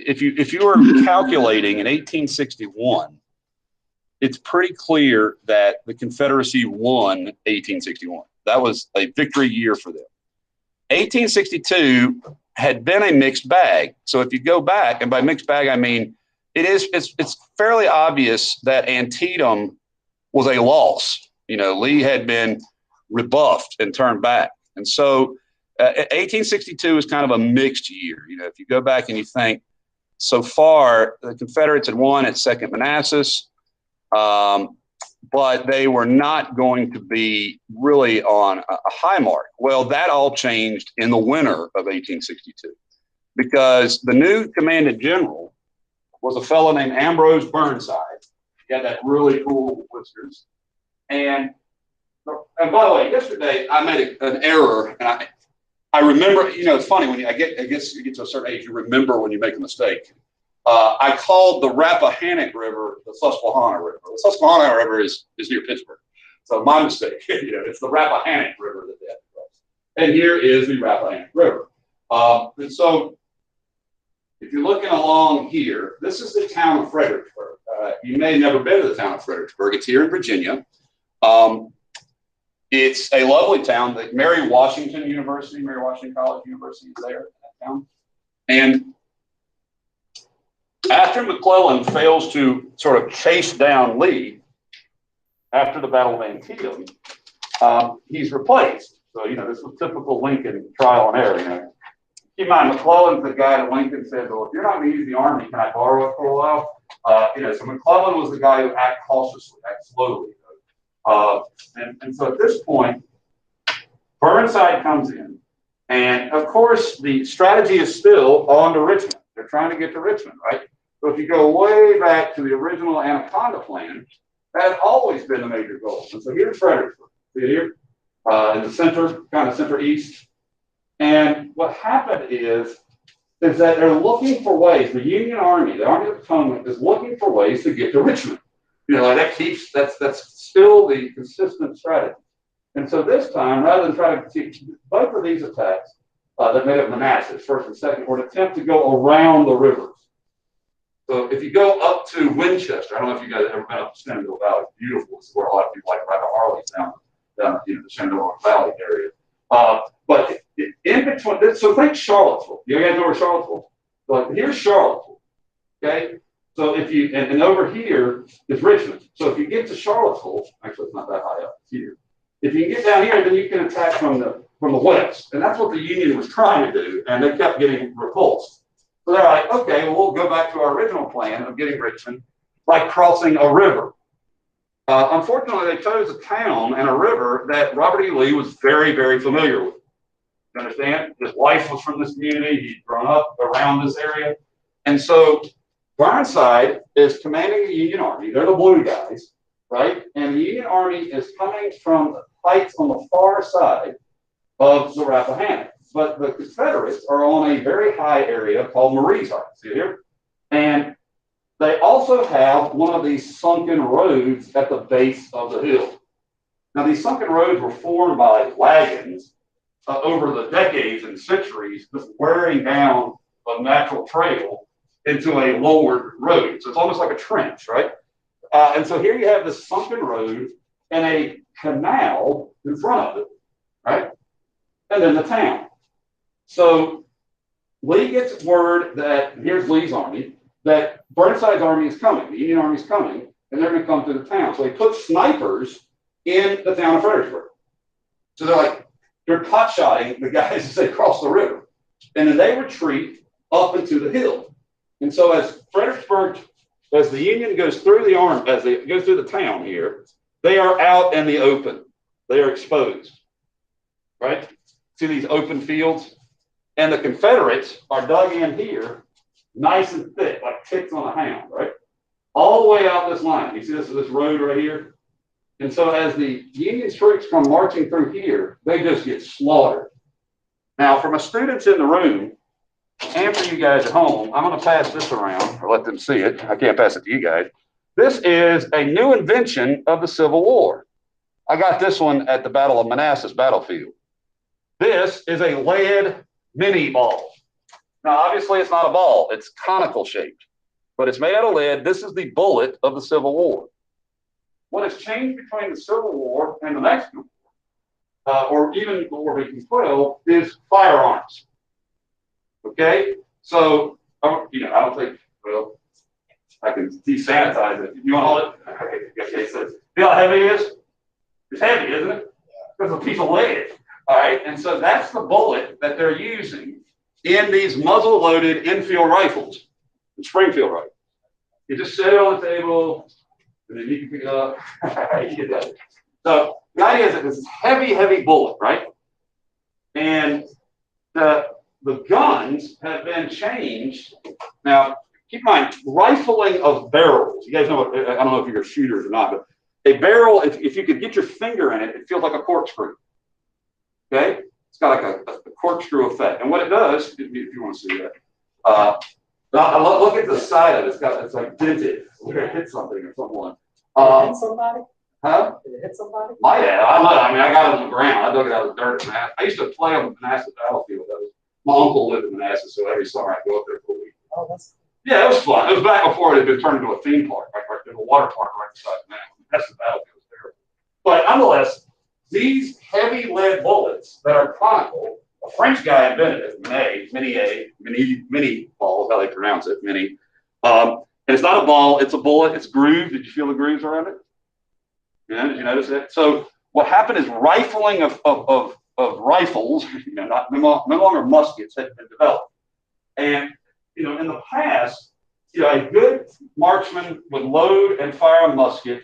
if you were calculating in 1861, it's pretty clear that the Confederacy won 1861. That was a victory year for them. 1862 had been a mixed bag. So if you go back, and by mixed bag I mean it's fairly obvious that Antietam was a loss. Lee had been rebuffed and turned back, and so 1862 is kind of a mixed year. If you go back and you think, so far the Confederates had won at Second Manassas, but they were not going to be really on a high mark. Well, that all changed in the winter of 1862 because the new commandant general was a fellow named Ambrose Burnside. He had that really cool whiskers. And by the way, yesterday I made an error, and I remember. It's funny when I guess you get to a certain age, you remember when you make a mistake. I called the Rappahannock River the Susquehanna River. The Susquehanna River is near Pittsburgh, so my mistake. It's the Rappahannock River that they have to cross, and here is the Rappahannock River. And so, if you're looking along here, this is the town of Fredericksburg. You may have never been to the town of Fredericksburg. It's here in Virginia. It's a lovely town. That Mary Washington College University is there in that town. And after McClellan fails to sort of chase down Lee after the Battle of Antietam, he's replaced. So, this was typical Lincoln trial and error. Keep in mind, McClellan's the guy that Lincoln said, well, if you're not going to use the army, can I borrow it for a while? So McClellan was the guy who acted cautiously, act slowly. And so at this point, Burnside comes in. And of course, the strategy is still on to Richmond. They're trying to get to Richmond, right? So if you go way back to the original Anaconda plan, that had always been the major goal. And so here's Fredericksburg. See it here? In the center, kind of center east. And what happened is that they're looking for ways. The Union Army, the Army of the Potomac, is looking for ways to get to Richmond. That's still the consistent strategy. And so this time, rather than try to see both of these attacks that made up Manassas, first and second, were an attempt to go around the rivers. So if you go up to Winchester, I don't know if you guys have ever been up to Shenandoah Valley. It's beautiful. It's where a lot of people like ride the Harleys down the Shenandoah Valley area. But in between, so think Charlottesville. You guys know where Charlottesville? But here's Charlottesville. Okay. So if you and over here is Richmond. So if you get to Charlottesville, actually it's not that high up. It's here. If you get down here, then you can attack from the west, and that's what the Union was trying to do, and they kept getting repulsed. So they're like, okay, well, we'll go back to our original plan of getting Richmond by crossing a river. Unfortunately, they chose a town and a river that Robert E. Lee was very, very familiar with. You understand? His wife was from this community. He'd grown up around this area. And so Burnside is commanding the Union Army. They're the blue guys, right? And the Union Army is coming from the heights on the far side of the Rappahannock. But the Confederates are on a very high area called Marie's Heights. See here? And they also have one of these sunken roads at the base of the hill. Now, these sunken roads were formed by wagons over the decades and centuries, just wearing down a natural trail into a lowered road. So it's almost like a trench, right? And so here you have this sunken road and a canal in front of it, right? And then the town. So Lee gets word that, here's Lee's army, that Burnside's army is coming, the Union Army is coming, and they're going to come to the town. So he puts snipers in the town of Fredericksburg. So they're pot-shotting the guys as they cross the river. And then they retreat up into the hill. And so as the Union goes through the arm, as they go through the town here, they are out in the open. They are exposed, right? See these open fields? And the Confederates are dug in here, nice and thick, like ticks on a hound, right? All the way out this line. You see this road right here? And so as the Union troops come marching through here, they just get slaughtered. Now, for my students in the room, and for you guys at home, I'm going to pass this around, or let them see it. I can't pass it to you guys. This is a new invention of the Civil War. I got this one at the Battle of Manassas battlefield. This is a lead mini ball. Now, obviously, it's not a ball. It's conical shaped, but it's made out of lead. This is the bullet of the Civil War. What has changed between the Civil War and the Mexican War, or even the War of 1812, is firearms. Okay? So, I don't think, well, I can desanitize it. You want to hold it? Okay, so see how heavy it is? It's heavy, isn't it? It's a piece of lead. All right, and so that's the bullet that they're using in these muzzle-loaded infield rifles, Springfield rifles. You just set it on the table, and then you can pick it up. You get that. So the idea is that this is heavy, heavy bullet, right? And the guns have been changed. Now, keep in mind, rifling of barrels. You guys know, I don't know if you're shooters or not, but a barrel, if you could get your finger in it, it feels like a corkscrew. Okay? It's got like a corkscrew effect. And what it does, if you want to see that, look at the side of it. It's like dented. We're going to hit something or someone. Hit somebody? Huh? Did it hit somebody? Might have. I don't know. I mean, I got it on the ground. I dug it out of the dirt. I used to play on the Manassas battlefield. My uncle lived in Manassas, so every summer I'd go up there for a week. Oh, that's Yeah, it was fun. It was back before it had been turned into a theme park, right in a water park right beside the Manassas battlefield. Was terrible. But nonetheless, these heavy lead bullets that are conical, a French guy invented it, mini ball, how they pronounce it, mini. And it's not a ball, it's a bullet, it's grooved. Did you feel the grooves around it? Yeah, did you notice it? So what happened is rifling of rifles, no longer muskets, had been developed. And, in the past, a good marksman would load and fire a musket.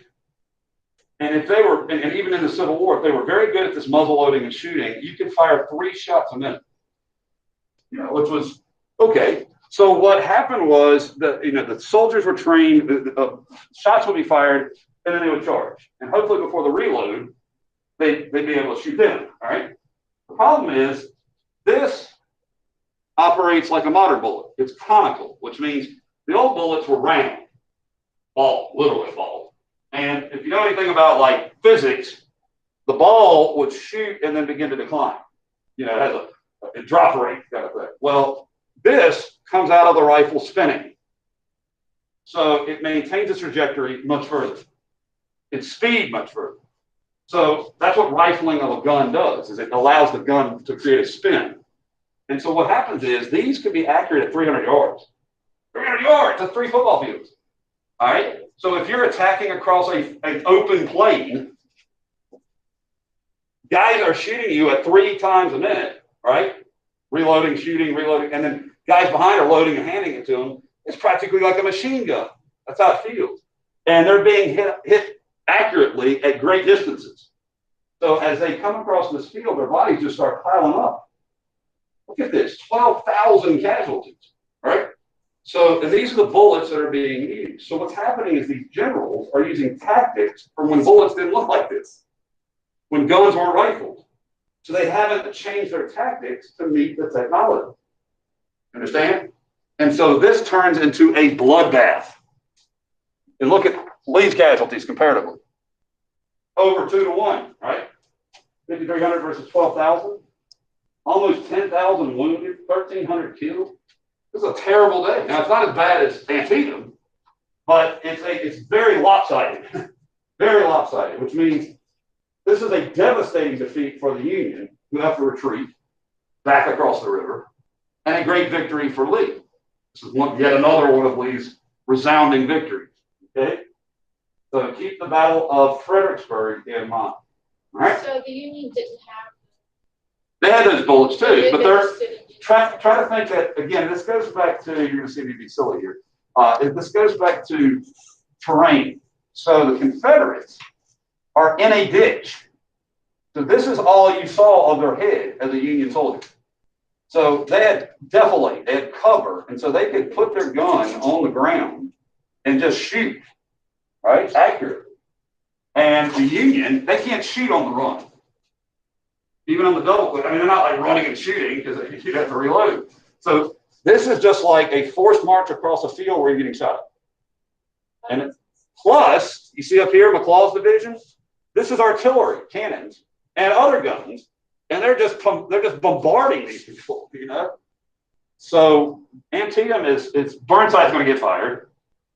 And if they were, and even in the Civil War, if they were very good at this muzzle loading and shooting, you could fire 3 shots a minute, which was okay. So what happened was that, the soldiers were trained, shots would be fired, and then they would charge. And hopefully before the reload, they'd be able to shoot them, all right? The problem is this operates like a modern bullet. It's conical, which means the old bullets were round, ball, literally ball. And if you know anything about like physics, the ball would shoot and then begin to decline. It has a drop rate kind of thing. Well, this comes out of the rifle spinning. So it maintains its trajectory much further. Its speed much further. So that's what rifling of a gun does, is it allows the gun to create a spin. And so what happens is these could be accurate at 300 yards. 300 yards, that's 3 football fields. All right? So if you're attacking across an open plain, guys are shooting you at 3 times a minute, right? Reloading, shooting, reloading, and then guys behind are loading and handing it to them. It's practically like a machine gun. That's how it feels. And they're being hit accurately at great distances. So as they come across this field, their bodies just start piling up. Look at this, 12,000 casualties, right? So, and these are the bullets that are being used. So what's happening is these generals are using tactics from when bullets didn't look like this, when guns weren't rifled. So they haven't changed their tactics to meet the technology. Understand? And so this turns into a bloodbath. And look at Lee's casualties comparatively. Over 2 to 1, right? 5,300 versus 12,000. Almost 10,000 wounded, 1,300 killed. This is a terrible day. Now, it's not as bad as Antietam, but it's very lopsided. Very lopsided, which means this is a devastating defeat for the Union, who have to retreat back across the river, and a great victory for Lee. This is yet another one of Lee's resounding victories. Okay? So keep the Battle of Fredericksburg in mind. All right? So the Union didn't have. They had those bullets too, but they're try to think that again. This goes back to, you're going to see me be silly here. This goes back to terrain. So the Confederates are in a ditch. So this is all you saw of their head as a Union soldier. So they had defilade, they had cover, and so they could put their gun on the ground and just shoot, right, accurately. And the Union, they can't shoot on the run. Even on the double quick, I mean, they're not like running and shooting because you'd have to reload. So this is just like a forced march across a field where you're getting shot. And plus, you see up here, McLaw's division, this is artillery, cannons, and other guns, and they're just bombarding these people, So Antietam it's Burnside's going to get fired,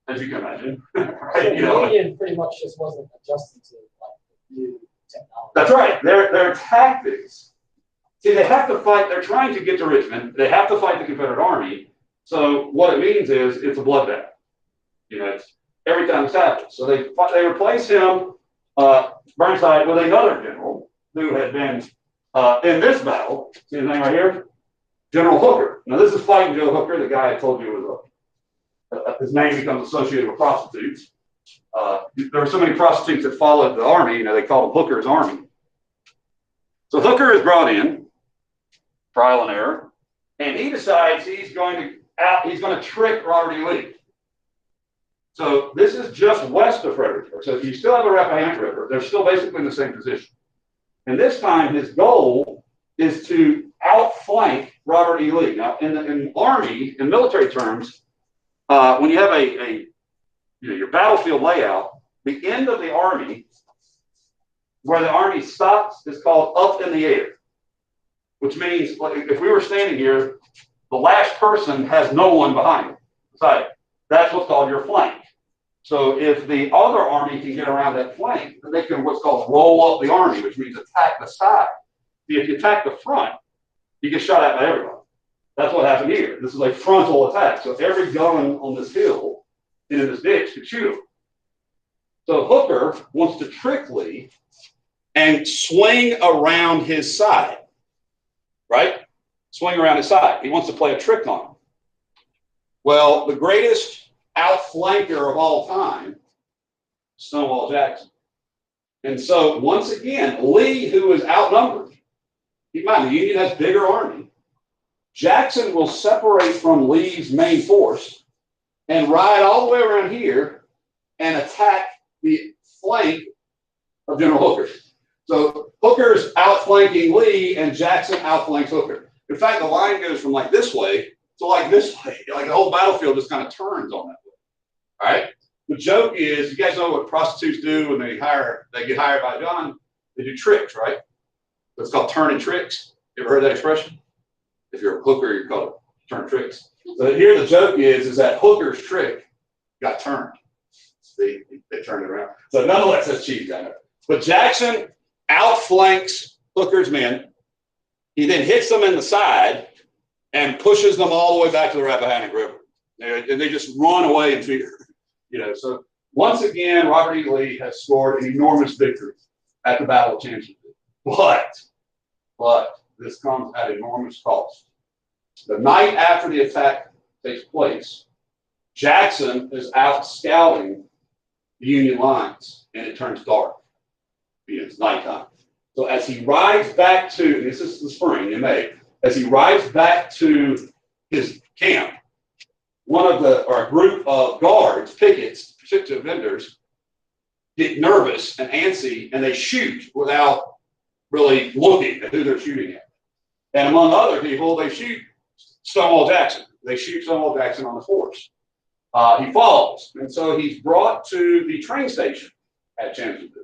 as you can imagine. Right? So You know, the Union pretty much just wasn't adjusting to like the new technology. that's right. Their tactics. See, they have to fight. They're trying to get to Richmond. They have to fight the Confederate Army. So what it means is it's a bloodbath. You know, it's every time this happens. So they replace him, Burnside, with another general who had been in this battle. See his name right here? General Hooker. Now this is fighting Joe Hooker, the guy I told you was his name becomes associated with prostitutes. There were so many prostitutes that followed the army, you know, they called him Hooker's Army. So Hooker is brought in, trial and error, and he decides he's going to trick Robert E. Lee. So this is just west of Fredericksburg. So you still have the Rappahannock River. They're still basically in the same position. And this time his goal is to outflank Robert E. Lee. Now in Army, in military terms, when you have your battlefield layout, the end of the Army, where the Army stops, is called up in the air, which means like, if we were standing here, the last person has no one behind him. So that's what's called your flank. So if the other army can get around that flank, then they can what's called roll up the army, which means attack the side. If you attack the front, you get shot at by everybody. That's what happened here. This is a frontal attack. So every gun on this hill and in this ditch could shoot him. So Hooker wants to trick Lee and swing around his side, right? Swing around his side. He wants to play a trick on him. Well, the greatest outflanker of all time, Stonewall Jackson. And so once again, Lee, who is outnumbered, keep in mind the Union has bigger army. Jackson will separate from Lee's main force and ride all the way around here and attack the flank of General Hooker. So Hooker's outflanking Lee and Jackson outflanks Hooker. In fact, the line goes from like this way to like this way. Like the whole battlefield just kind of turns on that way. All right. The joke is, you guys know what prostitutes do when they get hired by John? They do tricks, right? It's called turning tricks. You ever heard that expression? If you're a hooker, you're called turn tricks. So here the joke is that Hooker's trick got turned. They turned it around. So nonetheless, that's cheap, I know. But Jackson outflanks Hooker's men. He then hits them in the side and pushes them all the way back to the Rappahannock River. And they just run away in fear. You know, so once again, Robert E. Lee has scored an enormous victory at the Battle of Chancellorsville. But this comes at enormous cost. The night after the attack takes place, Jackson is out scouting the Union lines, and it turns dark. It's nighttime. So as he rides back to, this is the spring in May, as he rides back to his camp, a group of guards, pickets, particular vendors, get nervous and antsy, and they shoot without really looking at who they're shooting at. And among other people, they shoot Stonewall Jackson. They shoot Stonewall Jackson on the force. He falls, and so he's brought to the train station at Chancellorsville.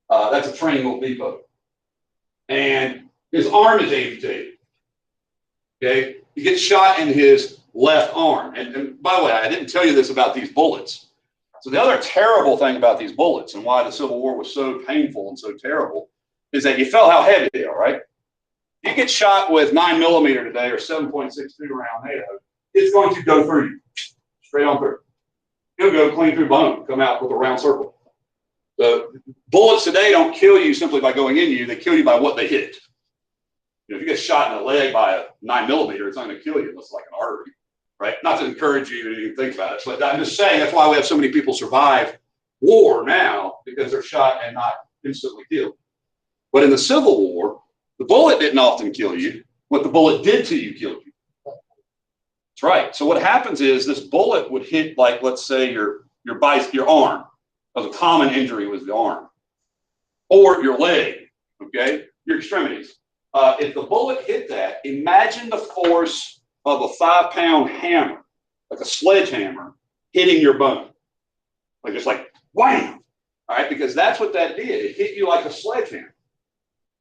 That's a train depot. And his arm is amputated. Okay? He gets shot in his left arm. And by the way, I didn't tell you this about these bullets. So the other terrible thing about these bullets and why the Civil War was so painful and so terrible is that you felt how heavy they are, right? You get shot with 9mm today or 7.62 round NATO, it's going to go through you, straight on through. It'll go clean through bone, come out with a round circle. The bullets today don't kill you simply by going into you, they kill you by what they hit. You know, if you get shot in the leg by a 9mm, it's not going to kill you unless it's like an artery, right? Not to encourage you to even think about it, but I'm just saying that's why we have so many people survive war now, because they're shot and not instantly killed. But in the Civil War, the bullet didn't often kill you. What the bullet did to you killed you. That's right. So what happens is this bullet would hit, like, let's say your arm. A common injury was the arm, or your leg. Okay, your extremities. If the bullet hit that, imagine the force of a 5-pound hammer, like a sledgehammer, hitting your bone, like just like wham. All right, because that's what that did. It hit you like a sledgehammer.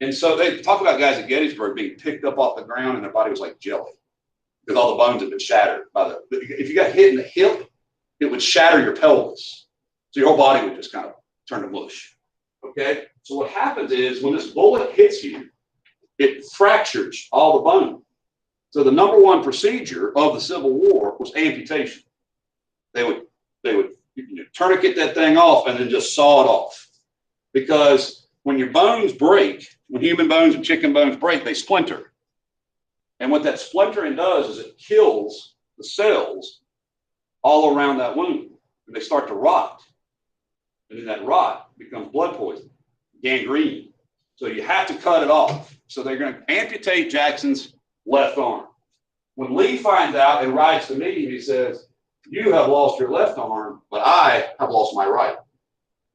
And so they talk about guys at Gettysburg being picked up off the ground and their body was like jelly. because all the bones have been shattered by the. If you got hit in the hip, it would shatter your pelvis, so your whole body would just kind of turn to mush. Okay, so what happens is when this bullet hits you, it fractures all the bone. So the number one procedure of the Civil War was amputation. They would tourniquet that thing off and then just saw it off, because when your bones break, when human bones and chicken bones break, they splinter. And what that splintering does is it kills the cells all around that wound, and they start to rot. And then that rot becomes blood poison, gangrene. So you have to cut it off. So they're going to amputate Jackson's left arm. When Lee finds out and writes to me, he says, "You have lost your left arm, but I have lost my right."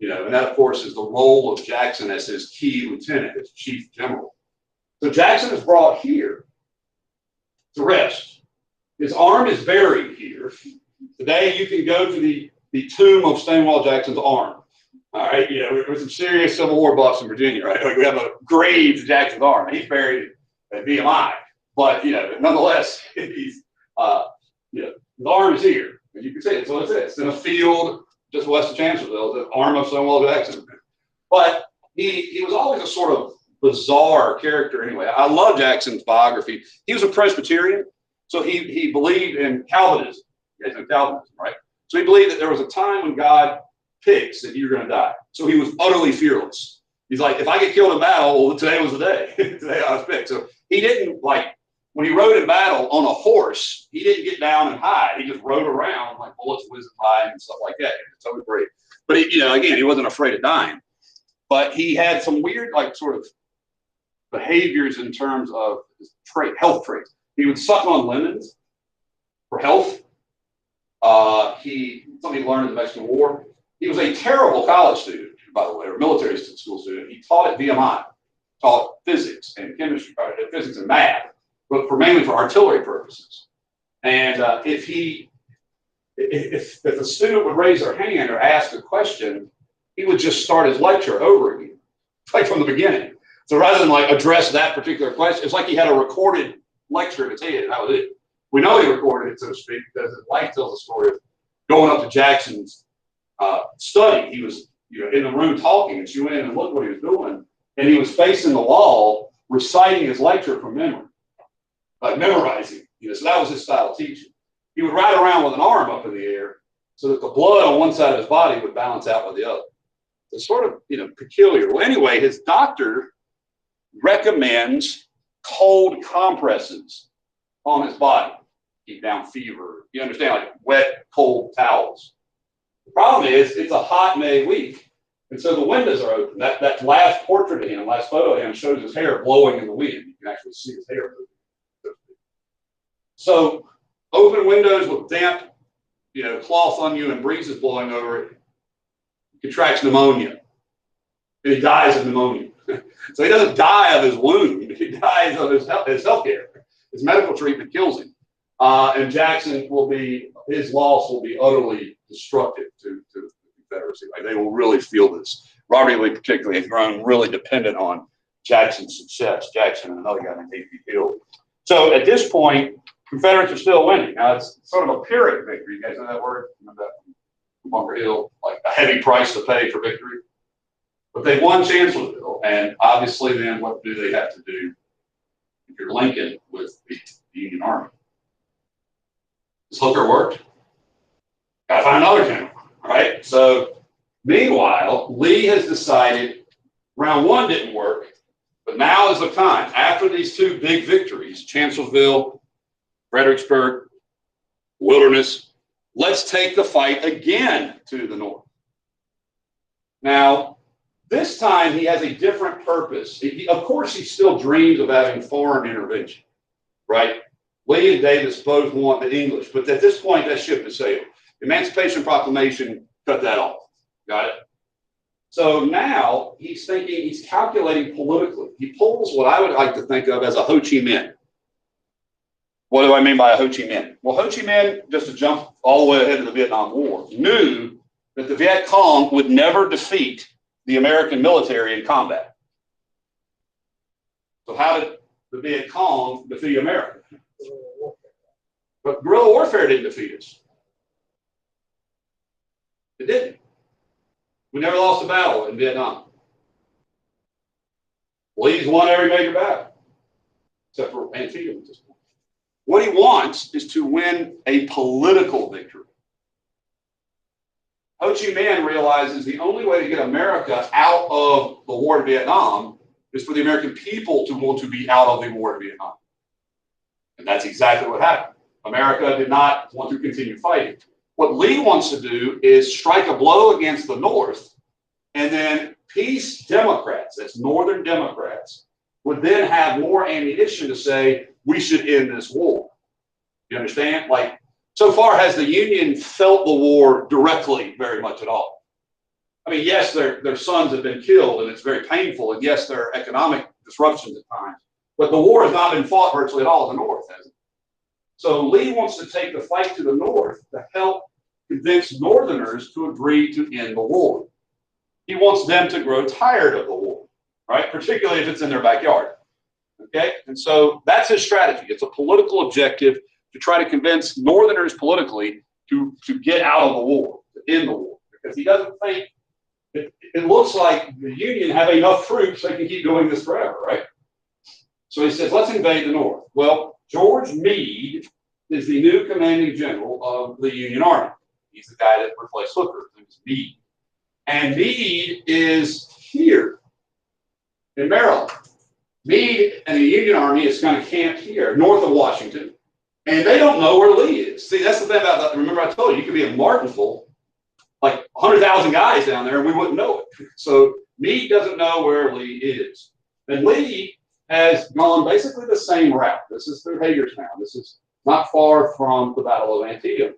And that, of course, is the role of Jackson as his key lieutenant, as chief general. So Jackson is brought here to rest. His arm is buried here. Today, you can go to the tomb of Stonewall Jackson's arm. All right, we're some serious Civil War buffs in Virginia, right? Like, we have a grave to Jackson's arm. He's buried at VMI, but nonetheless, he's his arm is here, and you can see it. So it's in a field just west of Chancellorsville, the arm of Stonewall Jackson. But he was always a sort of bizarre character anyway. I love Jackson's biography. He was a Presbyterian, so he believed in Calvinism. You guys know Calvinism, right? So he believed that there was a time when God picks that you're going to die. So he was utterly fearless. He's like, if I get killed in battle, well, today was the day. Today I was picked. So he didn't, like, when he rode in battle on a horse, he didn't get down and hide. He just rode around like bullets whizzing by him and stuff like that. It's totally brave. But again, he wasn't afraid of dying. But he had some weird, like, sort of behaviors in terms of his health traits. He would suck on lemons for health. Something he learned in the Mexican War. He was a terrible college student, by the way, or military school student. He taught at VMI, taught physics and chemistry, physics and math, but mainly for artillery purposes. And if a student would raise their hand or ask a question, he would just start his lecture over again, like from the beginning. So rather than like address that particular question, it's like he had a recorded lecture in his head, and that was it. We know he recorded it, so to speak, because his wife tells the story of going up to Jackson's study. He was in the room talking, and she went in and looked what he was doing, and he was facing the wall reciting his lecture from memory, like memorizing. So that was his style of teaching. He would ride around with an arm up in the air so that the blood on one side of his body would balance out with the other. It's sort of peculiar. Well, anyway, his doctor recommends cold compresses on his body, keep down fever. You understand, like wet, cold towels. The problem is it's a hot May week, and so the windows are open. That last portrait of him, last photo of him, shows his hair blowing in the wind. You can actually see his hair moving. So open windows with damp, cloth on you and breezes blowing over it, contracts pneumonia, and he dies of pneumonia. So he doesn't die of his wound; he dies of his health care. His medical treatment kills him, and his loss will be utterly destructive to the Confederacy. Like, they will really feel this. Robert E. Lee particularly has grown really dependent on Jackson's success. Jackson and another guy named A.P. Hill. So at this point, Confederates are still winning. Now it's sort of a Pyrrhic victory. You guys know that word? Remember that from Bunker Hill? Like a heavy price to pay for victory. But they won Chancellorsville, and obviously then what do they have to do if you're Lincoln with the Union Army? This hooker worked. Gotta find another general, right? So meanwhile, Lee has decided round one didn't work, but now is the time. After these two big victories, Chancellorsville, Fredericksburg, Wilderness, let's take the fight again to the north. Now, this time he has a different purpose. Of course, he still dreams of having foreign intervention, right? Lee and Davis both want the English, but at this point, that ship has sailed. Emancipation Proclamation cut that off. Got it? So now he's calculating politically. He pulls what I would like to think of as a Ho Chi Minh. What do I mean by a Ho Chi Minh? Well, Ho Chi Minh, just to jump all the way ahead of the Vietnam War, knew that the Viet Cong would never defeat the American military in combat. So how did the Viet Cong defeat America? But guerrilla warfare didn't defeat us. It didn't. We never lost a battle in Vietnam. Lee's won every major battle, except for Antietam at this point. What he wants is to win a political victory. Ho Chi Minh realizes the only way to get America out of the war in Vietnam is for the American people to want to be out of the war in Vietnam. And that's exactly what happened. America did not want to continue fighting. What Lee wants to do is strike a blow against the North, and then peace Democrats, that's Northern Democrats, would then have more ammunition to say, we should end this war. You understand? Like, so far has the Union felt the war directly very much at all? I mean, yes, their sons have been killed, and it's very painful, and yes, there are economic disruptions at times, but the war has not been fought virtually at all in the North, has it? So Lee wants to take the fight to the North to help convince Northerners to agree to end the war. He wants them to grow tired of the war, right? Particularly if it's in their backyard, okay? And so that's his strategy. It's a political objective to try to convince Northerners politically to get out of the war, to end the war, because he doesn't think it looks like the Union have enough troops they can keep doing this forever, right? So he says, let's invade the North. Well, George Meade is the new commanding general of the Union Army. He's the guy that replaced Hooker. His name is Meade. And Meade is here in Maryland. Meade and the Union Army is kind of camped here, north of Washington. And they don't know where Lee is. See, that's the thing about that. Remember I told you, you could be in Martinsville, like 100,000 guys down there, and we wouldn't know it. So Meade doesn't know where Lee is. And Lee has gone basically the same route. This is through Hagerstown. This is not far from the Battle of Antietam.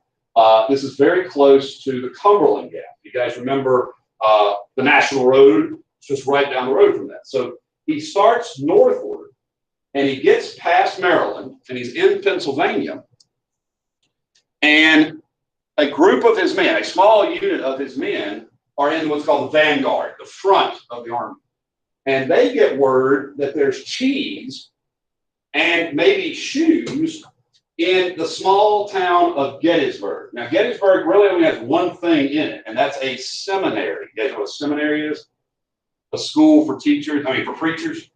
This is very close to the Cumberland Gap. You guys remember the National Road? It's just right down the road from that. So he starts northward, and he gets past Maryland, and he's in Pennsylvania, and a group of his men, a small unit of his men, are in what's called the vanguard, the front of the army. And they get word that there's cheese and maybe shoes in the small town of Gettysburg. Now, Gettysburg really only has one thing in it, and that's a seminary. You guys know what a seminary is? A school for teachers, for preachers.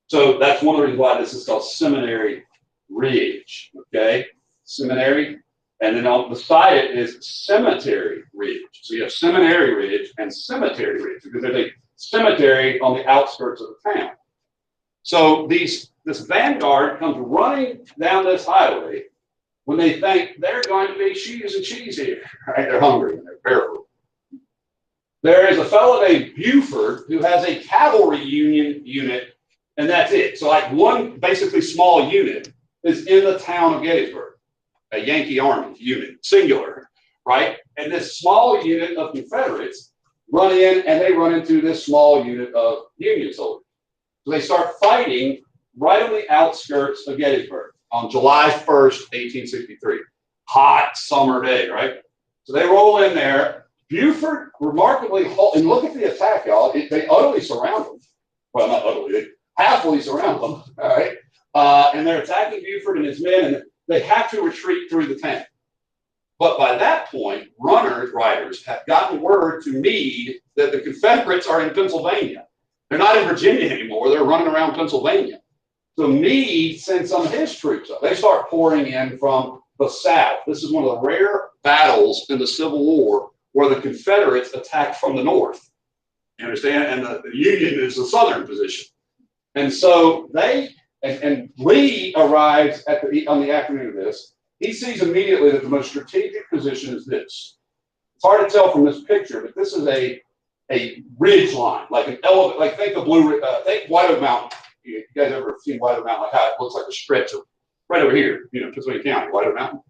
So that's one of the reasons why this is called Seminary Ridge, okay? Seminary. And then on beside it is Cemetery Ridge. So you have Seminary Ridge and Cemetery Ridge, because there's a cemetery on the outskirts of the town. So this vanguard comes running down this highway when they think they're going to be shoes and cheese here, right? They're hungry and they're barefoot. There is a fellow named Buford who has a cavalry unit, and that's it. So like one basically small unit is in the town of Gettysburg, a Yankee Army unit, singular, right? And this small unit of Confederates run in, and they run into this small unit of Union soldiers. So they start fighting right on the outskirts of Gettysburg on July 1st, 1863. Hot summer day, right? So they roll in there. Buford remarkably, and look at the attack, y'all. They utterly surround them. Well, not utterly, they halfway surround them, all right? And they're attacking Buford and his men, and they have to retreat through the town. But by that point, riders have gotten word to Meade that the Confederates are in Pennsylvania. They're not in Virginia anymore. They're running around Pennsylvania. So Meade sends some of his troops up. They start pouring in from the South. This is one of the rare battles in the Civil War where the Confederates attacked from the North. You understand? And the Union is the Southern position. And so and Lee arrives on the afternoon of this. He sees immediately that the most strategic position is this. It's hard to tell from this picture, but this is a ridge line, like an elevator, like think White Oak Mountain. You guys ever seen White Oak Mountain, like how it looks like a stretch of right over here, Pennsylvania County, White Oak Mountain?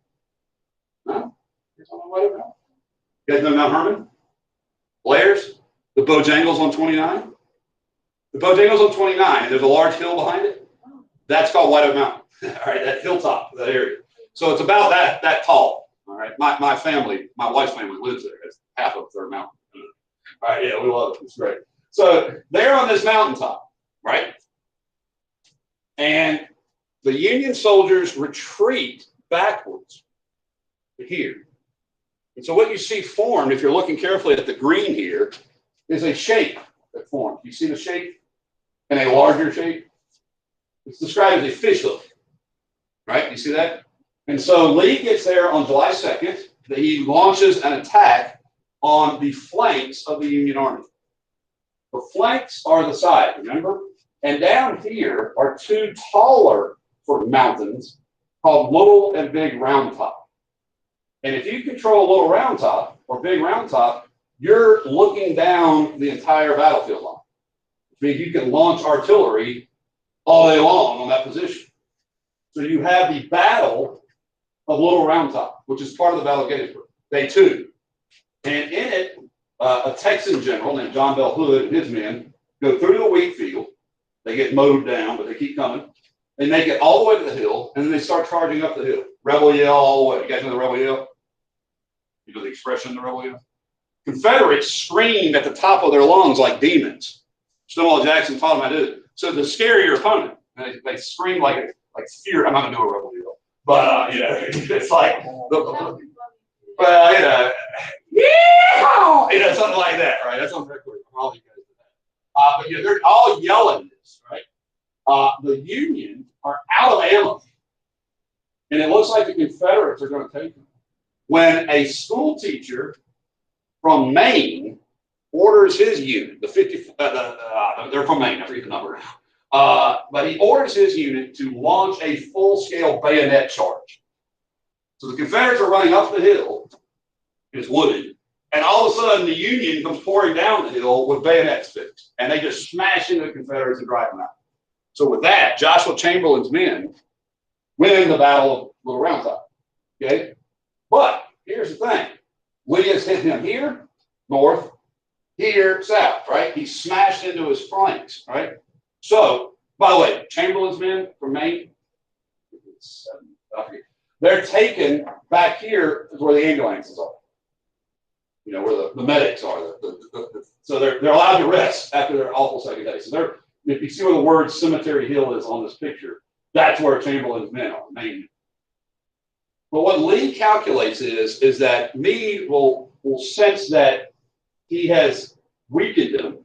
No? You don't know White Oak Mountain? You guys know Mount Herman? Blair's? The Bojangles on 29? The Bojangles on 29, and there's a large hill behind it. That's called White Oak Mountain. All right, that hilltop, that area. So it's about that tall. All right, my family, my wife's family lives there. It's half of their mountain. All right, yeah, we love it. It's great. So they're on this mountaintop, right? And the Union soldiers retreat backwards to here. And so what you see formed, if you're looking carefully at the green here, is a shape that formed. You see the shape in a larger shape? It's described as a fish hook, right? You see that? And so Lee gets there on July 2nd, that he launches an attack on the flanks of the Union Army. The flanks are the side, remember? And down here are two taller sort of mountains called Little and Big Round Top. And if you control Little Round Top or Big Round Top, you're looking down the entire battlefield line. Which means you can launch artillery all day long on that position. So you have the Battle of Little Round Top, which is part of the Battle of Gettysburg, day 2. And in it, a Texan general named John Bell Hood and his men go through the wheat field. They get mowed down, but they keep coming. They make it all the way to the hill, and then they start charging up the hill. Rebel yell all the way. You guys know the rebel yell? You know the expression, the rebel yell? Confederates screamed at the top of their lungs like demons. Stonewall Jackson taught them how to do it. So to scare your opponent, they scream like fear. I'm not going to do a rebel yell. But, it's like, well, yeah, something like that, right? That's on record from all you guys do that. But they're all yelling this, right? The Union are out of ammo, and it looks like the Confederates are going to take them. When a school teacher from Maine orders his unit, the 50, they're from Maine, I forget the number now, but he orders his unit to launch a full-scale bayonet charge. So the Confederates are running up the hill, it's wooded, and all of a sudden the Union comes pouring down the hill with bayonets fixed, and they just smash into the Confederates and drive them out. So with that, Joshua Chamberlain's men win the Battle of Little Round Top. Okay? But here's the thing. Lee has hit him here, north, here, south, right? He smashed into his flanks, right? So, by the way, Chamberlain's men from Maine, they're taken back here is where the ambulances are. You know, where the medics are. So they're allowed to rest after their awful second day. So if you see where the word Cemetery Hill is on this picture, that's where Chamberlain's men are, Maine. But what Lee calculates is that Meade will sense that he has weakened him,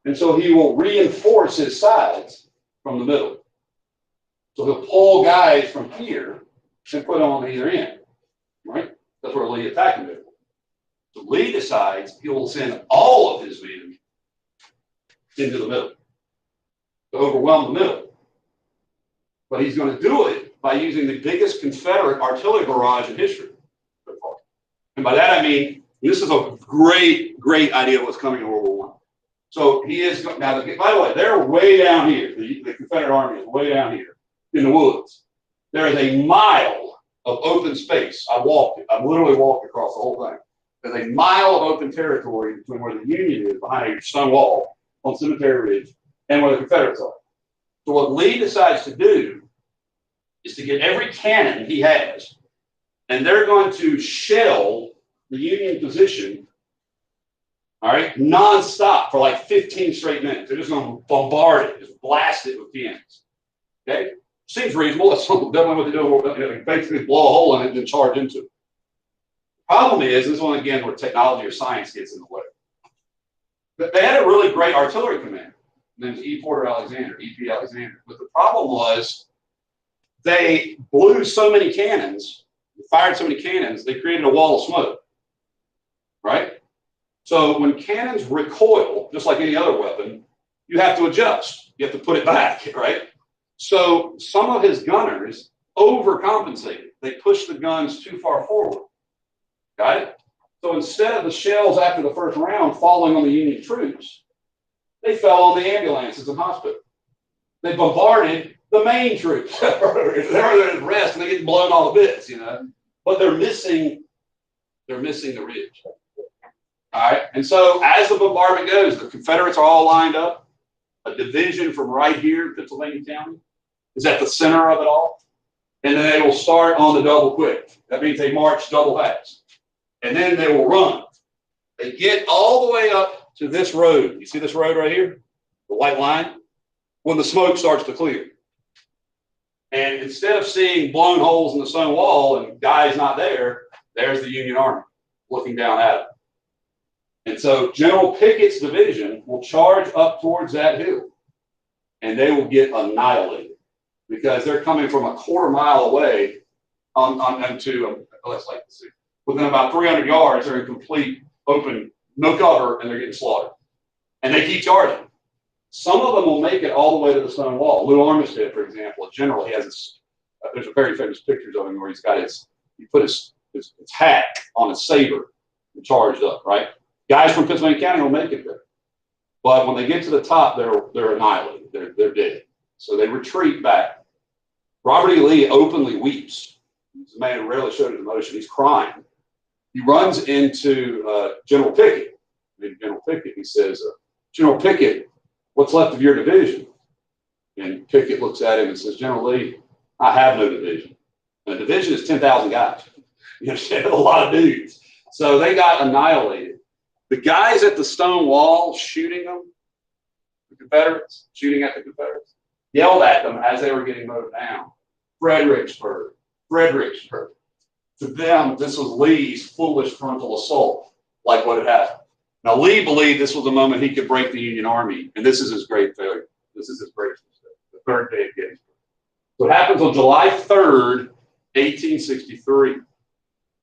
and so he will reinforce his sides from the middle. So he'll pull guys from here and put them on either end, right? That's where Lee attacked him. So Lee decides he will send all of his men into the middle to overwhelm the middle. But he's going to do it by using the biggest Confederate artillery barrage in history. And by that I mean, this is a great, great idea of what's coming in World War I. So he is, now, by the way, they're way down here. The Confederate Army is way down here in the woods. There is a mile of open space. I literally walked across the whole thing. There's a mile of open territory between where the Union is, behind a stone wall on Cemetery Ridge, and where the Confederates are. So what Lee decides to do is to get every cannon he has, and they're going to shell the Union position, all right, nonstop for like 15 straight minutes. They're just going to bombard it, just blast it with cannons. Okay? Seems reasonable. That's definitely what they do. They basically blow a hole in it and then charge into it. Problem is, this one again where technology or science gets in the way. But they had a really great artillery commander named E. Porter Alexander, E.P. Alexander. But the problem was they blew so many cannons, fired so many cannons, they created a wall of smoke, right? So when cannons recoil, just like any other weapon, you have to adjust. You have to put it back, right? So some of his gunners overcompensated. They pushed the guns too far forward. Got it? So instead of the shells after the first round falling on the Union troops, they fell on the ambulances and hospitals. They bombarded the main troops. They're there at rest and they get blown all to bits, you know. But they're missing the ridge. All right. And so as the bombardment goes, the Confederates are all lined up. A division from right here, Pennsylvania County, is at the center of it all. And then they will start on the double quick. That means they march double fast. And then they will run. They get all the way up to this road. You see this road right here? The white line? When the smoke starts to clear. And instead of seeing blown holes in the stone wall and guys not there, there's the Union Army looking down at them. And so General Pickett's division will charge up towards that hill, and they will get annihilated because they're coming from a quarter mile away let's like to see, within about 300 yards, they're in complete open, no cover, and they're getting slaughtered. And they keep charging. Some of them will make it all the way to the stone wall. Lou Armistead, for example, a general, he has this, there's a very famous pictures of him where he's got he put his hat on a saber and charged up, right? Guys from Pennsylvania County will make it there. But when they get to the top, they're annihilated. They're dead. So they retreat back. Robert E. Lee openly weeps. He's a man who rarely showed his emotion. He's crying. He runs into General Pickett. General Pickett, he says, General Pickett, what's left of your division? And Pickett looks at him and says, General Lee, I have no division. And a division is 10,000 guys. You understand? A lot of dudes. So they got annihilated. The guys at the stone wall shooting them, the Confederates, shooting at the Confederates, yelled at them as they were getting mowed down. Fredericksburg, Fredericksburg. To them, this was Lee's foolish frontal assault, like what had happened. Now, Lee believed this was the moment he could break the Union Army, and this is his great failure. This is his greatest mistake, the third day of Gettysburg. So it happens on July 3rd, 1863.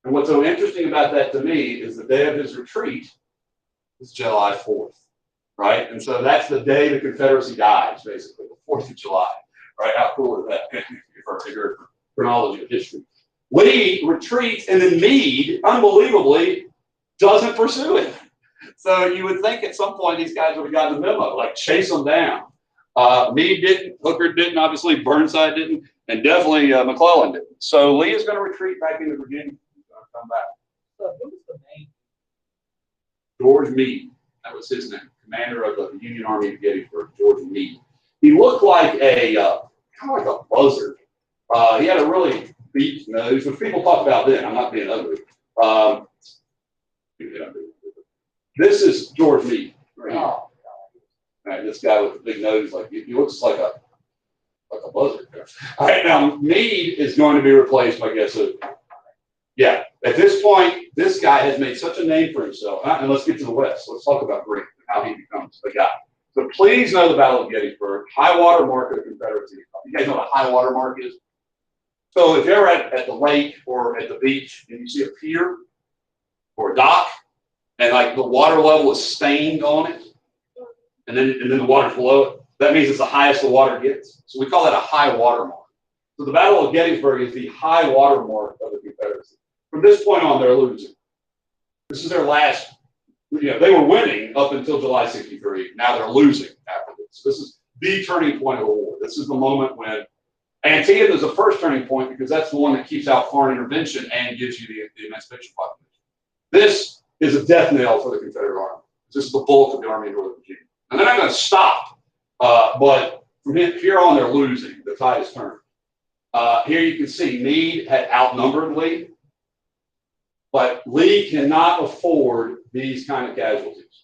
And what's so interesting about that to me is the day of his retreat is July 4th, right? And so that's the day the Confederacy dies, basically, the 4th of July, right? How cool is that for your chronology of history? Lee retreats, and then Meade, unbelievably, doesn't pursue it. So you would think at some point these guys would have gotten the memo, like chase them down. Meade didn't, Hooker didn't, obviously Burnside didn't, and definitely McClellan didn't. So Lee is going to retreat back into Virginia. He's going to come back. So who was the name? George Meade. That was his name. Commander of the Union Army of Gettysburg, George Meade. He looked like a kind of like a buzzard. He had a really beaked nose, which people talk about then. I'm not being ugly. This is George Meade. Right here. Oh, Right, this guy with the big nose, like he looks like a buzzard. All right, now Meade is going to be replaced by guess who? Yeah, at this point, this guy has made such a name for himself. And let's get to the West. Let's talk about Grant and how he becomes the guy. So please know the Battle of Gettysburg, high water mark of the Confederacy. You guys know what a high water mark is? So if you're at the lake or at the beach and you see a pier or a dock, and like the water level is stained on it, and then the water's below it, that means it's the highest the water gets. So we call that a high water mark. So the Battle of Gettysburg is the high water mark of the Confederacy. From this point on, they're losing. This is their last, they were winning up until July 63. Now they're losing after this. This is the turning point of the war. This is the moment when Antietam is the first turning point because that's the one that keeps out foreign intervention and gives you the emancipation proclamation. This is a death knell for the Confederate Army. This is the bulk of the Army of Northern Virginia. And they're not going to stop, but from here on, they're losing. The tide is turned. Here you can see Meade had outnumbered Lee, but Lee cannot afford these kind of casualties.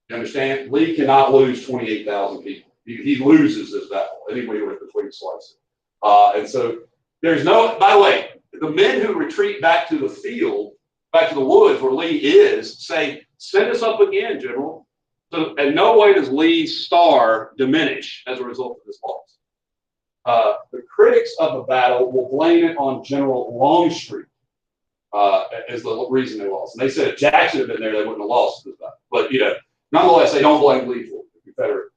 You understand? Lee cannot lose 28,000 people. He loses this battle anyway with between slices. And so there's no, by the way, the men who retreat back to the field, back to the woods where Lee is, say, send us up again, General. So in no way does Lee's star diminish as a result of this loss. The critics of the battle will blame it on General Longstreet as the reason they lost. And they said if Jackson had been there, they wouldn't have lost this battle. But, nonetheless, they don't blame Lee for the Confederate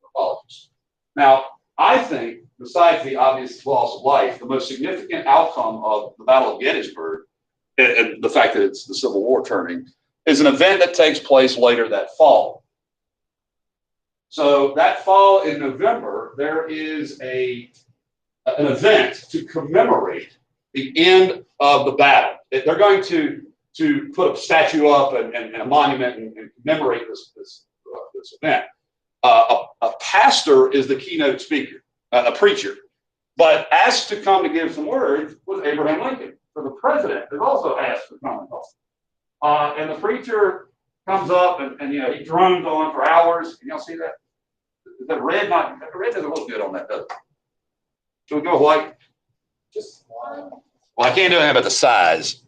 apologies. Now, I think, besides the obvious loss of life, the most significant outcome of the Battle of Gettysburg, and the fact that it's the Civil War turning, is an event that takes place later that fall. So that fall in November, there is an event to commemorate the end of the battle. They're going to put a statue up and a monument and commemorate this event. A pastor is the keynote speaker, a preacher. But asked to come to give some words was Abraham Lincoln. So the president is also asked to come and talk. And the preacher comes up and he drones on for hours. Can y'all see that? The red doesn't look good on that, does it? Should we go with white? Just, Well, I can't do anything about the size.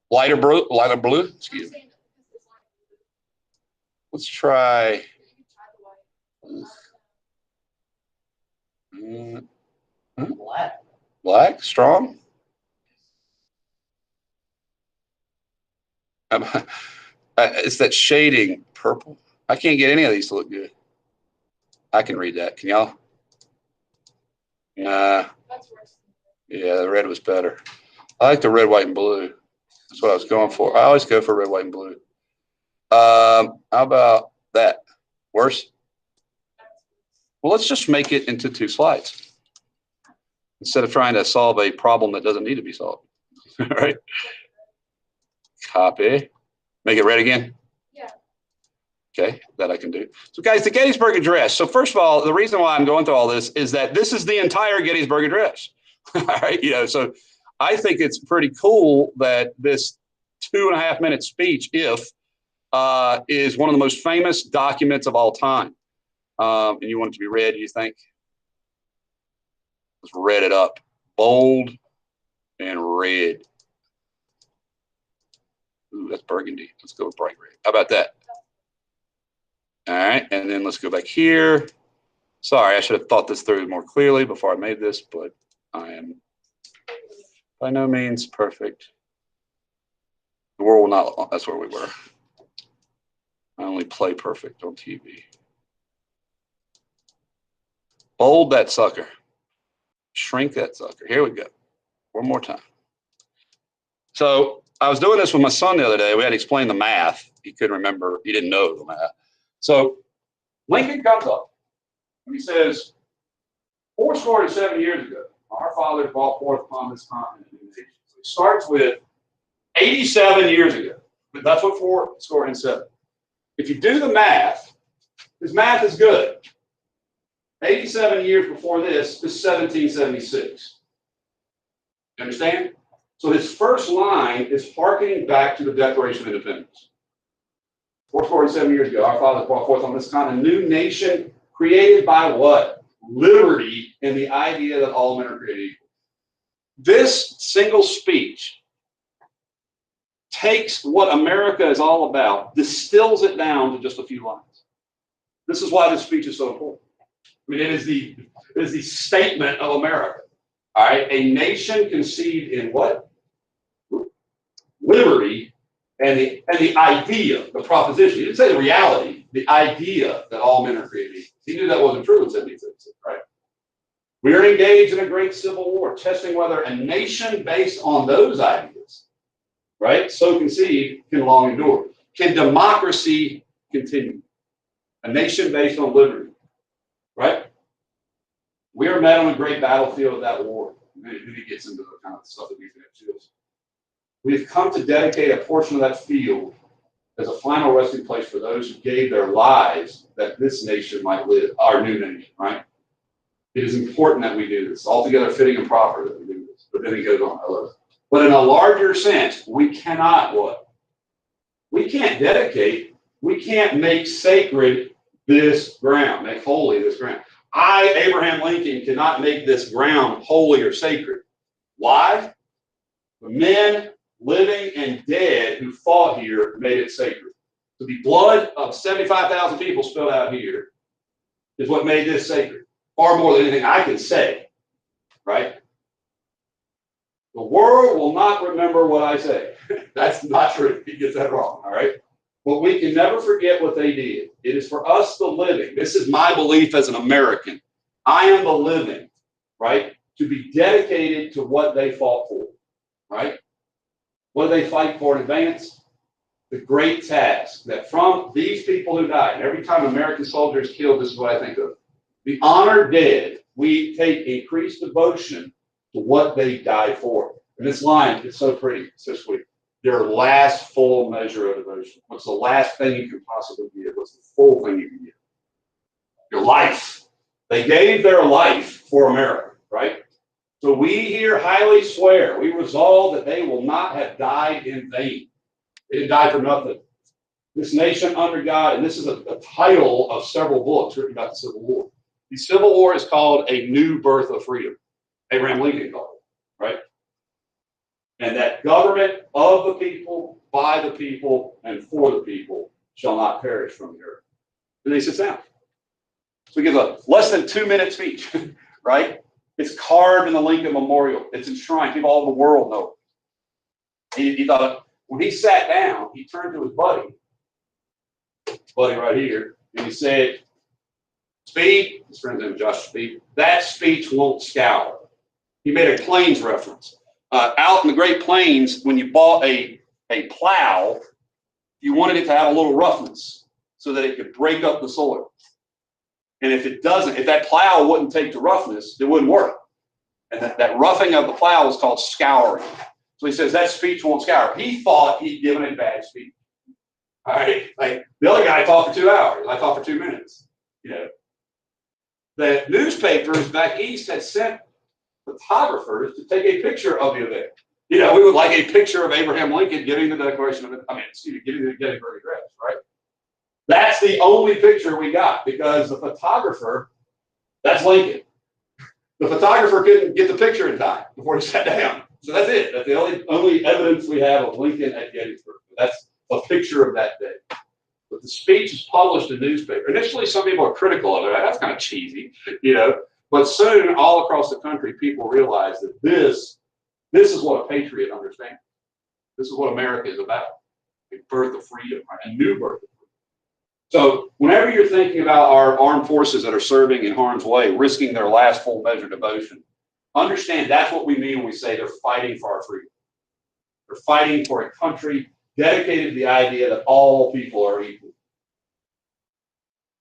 Lighter blue, lighter blue. Excuse me. Let's try. black. Black, strong. It's that shading purple. I can't get any of these to look good. I can read that. Can y'all? Nah. Yeah, the red was better. I like the red, white, and blue. That's what I was going for. I always go for red, white, and blue. How about that? Worse? Well, let's just make it into 2 slides instead of trying to solve a problem that doesn't need to be solved. All right. Copy. Make it red again. Yeah. Okay, that I can do. So guys, the Gettysburg Address. So first of all, the reason why I'm going through all this is that this is the entire Gettysburg Address. All right, so I think it's pretty cool that this 2.5-minute speech, is one of the most famous documents of all time. And you want it to be read, you think? Let's read it up. Bold and red. Ooh, that's burgundy. Let's go with bright red. How about that? All right, and then let's go back here. Sorry, I should have thought this through more clearly before I made this, but I am by no means perfect. The world will not, that's where we were. I only play perfect on TV. Bold that sucker. Shrink that sucker. Here we go. One more time. So I was doing this with my son the other day. We had to explain the math. He couldn't remember. He didn't know the math. So Lincoln comes up and he says, 407 years ago, our fathers brought forth upon this continent a new nation. So it starts with 87 years ago. But that's what 407. If you do the math, his math is good. 87 years before this is 1776. You understand? So this first line is hearkening back to the Declaration of Independence. 447 years ago, our fathers brought forth on this continent a new nation created by what? Liberty and the idea that all men are created equal. This single speech takes what America is all about, distills it down to just a few lines. This is why this speech is so important. I mean, it is the statement of America. All right, a nation conceived in what? Liberty and the idea, the proposition. He didn't say the reality, the idea that all men are created equal. He knew that wasn't true in 1776, right? We are engaged in a great civil war, testing whether a nation based on those ideas, right, so conceived, can long endure. Can democracy continue? A nation based on liberty, right? We are met on a great battlefield of that war. Then he gets into the kind of stuff that we think is. We have come to dedicate a portion of that field as a final resting place for those who gave their lives that this nation might live, our new nation, right? It is important that we do this, altogether fitting and proper that we do this. But then he goes on, I love it. But in a larger sense, we cannot what? We can't dedicate, we can't make sacred this ground, make holy this ground. I, Abraham Lincoln, cannot make this ground holy or sacred. Why? The men, living and dead, who fought here made it sacred. So the blood of 75,000 people spilled out here is what made this sacred. Far more than anything I can say, right? The world will not remember what I say. That's not true. He gets that wrong, all right? But we can never forget what they did. It is for us, the living. This is my belief as an American. I am the living, right? To be dedicated to what they fought for, right? What did they fight for in advance? The great task that from these people who died, and every time American soldiers killed, this is what I think of. The honored dead, we take increased devotion to what they died for. And this line is so pretty, so sweet. Their last full measure of devotion. What's the last thing you can possibly give? What's the full thing you can give? Your life. They gave their life for America, right? So we here highly swear, we resolve that they will not have died in vain. They didn't die for nothing. this nation under God, and this is a title of several books written about the Civil War. The Civil War is called A New Birth of Freedom. Abraham Lincoln called it, right? And that government of the people, by the people, and for the people shall not perish from the earth. And then he sits down. So he gives a less than 2-minute speech, right? It's carved in the Lincoln Memorial. It's enshrined. People all over the world know it. He thought, when he sat down, he turned to his buddy right here, and he said, Speed, his friend's name is Josh Speed, that speech won't scour. He made a plains reference. Out in the Great Plains, when you bought a plow, you wanted it to have a little roughness so that it could break up the soil. And if it doesn't, if that plow wouldn't take the roughness, it wouldn't work. And that roughing of the plow is called scouring. So he says that speech won't scour. He thought he'd given a bad speech. All right, like the other guy talked for 2 hours. I talked for 2 minutes. You know, the newspapers back east had sent photographers to take a picture of the event. You know, we would like a picture of Abraham Lincoln giving the Declaration of, giving the Gettysburg Address, right? That's the only picture we got because the photographer, that's Lincoln. The photographer couldn't get the picture in time before he sat down. So that's it. That's the only evidence we have of Lincoln at Gettysburg. That's a picture of that day. But the speech is published in newspaper. Initially, some people are critical of it. That's kind of cheesy, you know. But soon, all across the country, people realize that this is what a patriot understands. This is what America is about. A birth of freedom, right? A new birth of freedom. So whenever you're thinking about our armed forces that are serving in harm's way, risking their last full measure devotion, understand that's what we mean when we say they're fighting for our freedom. They're fighting for a country dedicated to the idea that all people are equal.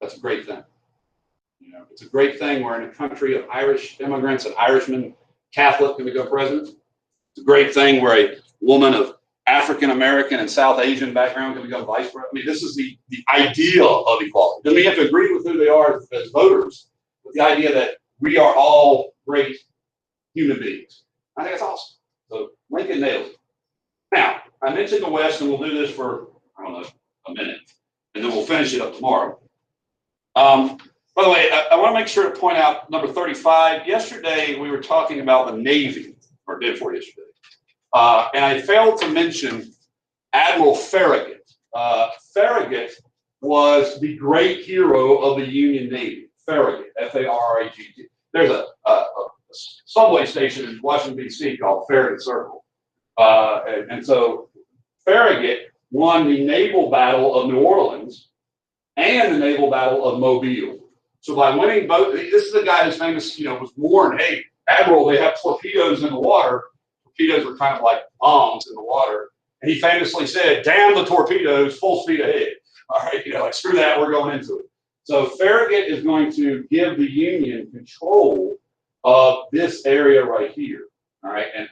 That's a great thing. You know, it's a great thing. We're in a country of Irish immigrants and Irishmen, Catholic can become president. It's a great thing where a woman of African American and South Asian background can become vice president. I mean, this is the ideal of equality. Doesn't mean you have to agree with who they are as voters, but the idea that we are all great human beings. I think it's awesome. So Lincoln nails it. Now, I mentioned the West, and we'll do this for, I don't know, a minute, and then we'll finish it up tomorrow. By the way, I want to make sure to point out number 35. Yesterday, we were talking about the Navy, or day before yesterday. And I failed to mention Admiral Farragut. Farragut was the great hero of the Union Navy. Farragut, F-A-R-R-A-G-T. There's a subway station in Washington, D.C. called Farragut Circle. And so Farragut won the naval battle of New Orleans and the naval battle of Mobile. So by winning both, this is the guy who's famous, you know, was warned, hey, Admiral, they have torpedoes in the water. Torpedoes are kind of like bombs in the water. And he famously said, damn the torpedoes, full speed ahead. All right, you know, like screw that, we're going into it. So Farragut is going to give the Union control of this area right here. All right, and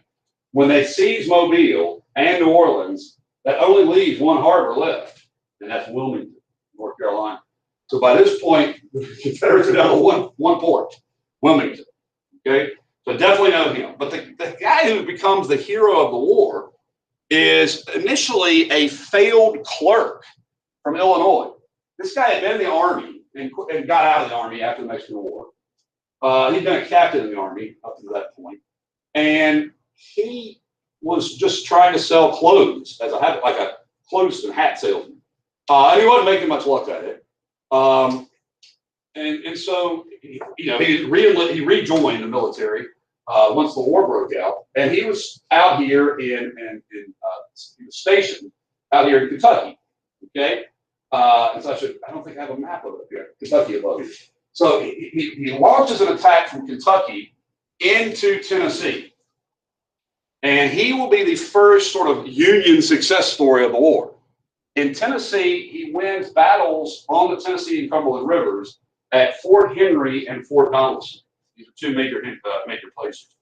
when they seize Mobile and New Orleans, that only leaves one harbor left, and that's Wilmington, North Carolina. So by this point, the Confederates are down to one port, Wilmington. Okay, so definitely know him. But the guy who becomes the hero of the war is initially a failed clerk from Illinois. This guy had been in the Army and got out of the Army after the Mexican War. He'd been a captain in the Army up to that point, and he was just trying to sell clothes as like a clothes and hat salesman. And he wasn't making much luck at it. And so, you know, he rejoined the military once the war broke out, and he was out here he was stationed out here in Kentucky. Okay, and so I don't think I have a map of it here. Kentucky above here. So he launches an attack from Kentucky into Tennessee, and he will be the first sort of Union success story of the war. In Tennessee, he wins battles on the Tennessee and Cumberland Rivers at Fort Henry and Fort Donelson. These are two major places.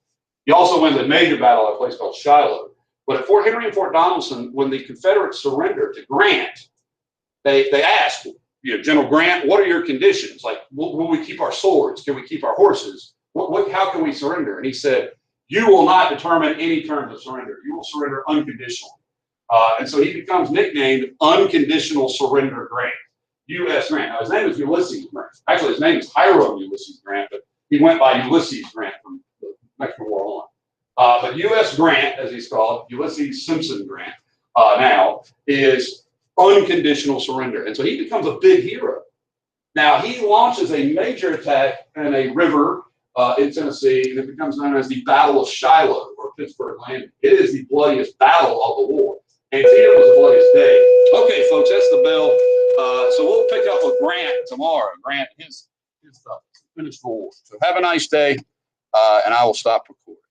He also wins a major battle at a place called Shiloh. But at Fort Henry and Fort Donelson, when the Confederates surrendered to Grant, they asked, you know, General Grant, what are your conditions? Like, will we keep our swords? Can we keep our horses? How can we surrender? And he said, you will not determine any terms of surrender. You will surrender unconditionally. And so he becomes nicknamed Unconditional Surrender Grant, U.S. Grant. Now, his name is Ulysses Grant. Actually, his name is Hiram Ulysses Grant, but he went by Ulysses Grant from the Mexican War on. But U.S. Grant, as he's called, Ulysses Simpson Grant, now is unconditional surrender. And so he becomes a big hero. Now, he launches a major attack in a river in Tennessee, and it becomes known as the Battle of Shiloh, or Pittsburgh Landing. It is the bloodiest battle of the war. Antietam was the bloodiest day. Okay, folks, that's the bell. So we'll pick up with Grant tomorrow. Grant, his stuff, finished the war. So have a nice day, and I will stop recording.